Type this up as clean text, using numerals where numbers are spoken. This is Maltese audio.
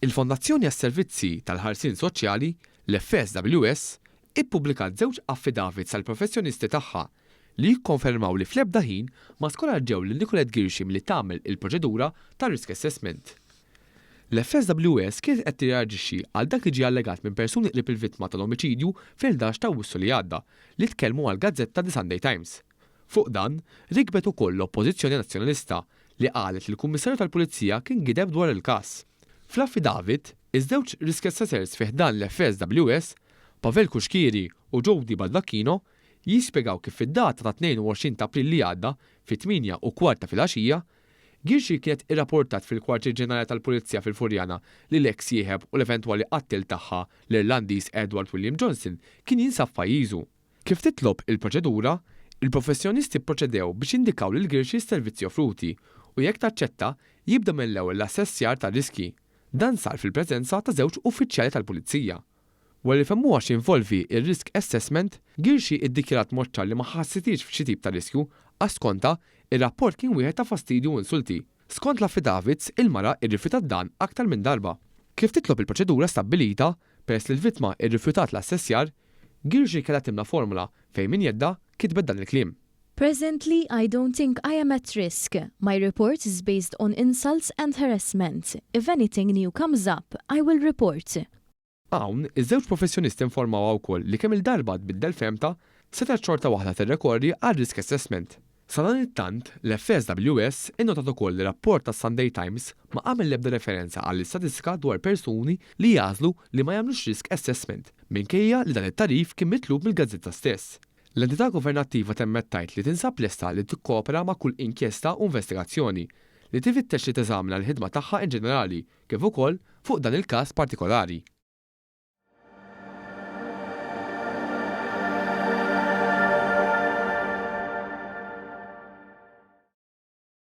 Il-Fondazzjoni għas-Servizzi tal-Ħarsien Soċjali, l-FSWS, ippubblikat żewġ affidavits tal-professjonisti tagħha li jikkonfermaw li fl-ebda ħin ma skoraġġew lil Nicolette Girshim li tagħmel il-proċedura tar-risk assessment. L-FSWS kienet qed tirreaġixxi għal dak li ġie allegat minn persuni qrib il-vittma tal-omiċidju fil-11 ta' Awwissu li għadda li tkellmu għall-Gazzetta The Sunday Times. Fuq dan, rikbet ukoll l-Oppożizzjoni Nazzjonalista li qalet li l-Kummissarju tal-Pulizija kien gideb dwar il-każ. Fl-affidavit, iż-żewġ risk assessors fih dan l-FSWS, Pavel Kuxkiri u Jody Baldacchino, jispjegaw kif fid-data ta' 22 ta' April li għadda fit-8:15 fil-għaxija, Girshi kienet irrapportat fil-Kwartier Ġenerali tal-Pulizija fil-Furjana li l-eks jieħeb u l-eventwali qattil tagħha l-Irlandiż Edward William Johnson kien jinsab f'pajjiżu. Kif titlob il-proċedura, il-professjonisti pproċedew biex indikaw lil Girshi s-servizzi offruti u jekk taċċetta jibda mill-ewwel l-assessjar ta' riski. Dan sar fil-preżenza ta' żewġ uffiċjali tal-Pulizija. Wara li femmuha x'involvi ir-risk assessment, Girshi iddikjarat mod ċar li ma ħassitix f'xi tip ta' riskju għax skonta ir-rapport kien wieħed ta' fastidju u insulti. Skont l-affidavits, il-mara irrifjutat dan aktar minn darba. Kif titlob il-proċedura stabbilita, peress li l-vittma irrifjutat l-assessjar, Girshi kellha timla formula fejn min jedda kitbet dan il-kliem. Presently, I don't think I am at risk. My report is based on insults and harassment. If anything new comes up, I will report. Hawn, iż-żewġ professjonisti informaw wkoll li kemm il-darba tbiddel femta seta' xorta waħda tirrekordji għal risk assessment. Sa dan it-tant, l-FSWS innotat ukoll li rapport tas Sunday Times ma għamel l-ebda referenza għall-istatistika dwar persuni li jażlu li ma jagħmlux risk assessment minkejja li dan it-tarif kien mitlub mill-gazzetta stess. L-entità governattiva temmettajt li tinsab lesta li tikkopera ma' kull inkjesta u investigazzjoni li tifittex li teżamna l-ħidma tagħha in ġenerali kif ukoll fuq dan il-każ partikolari.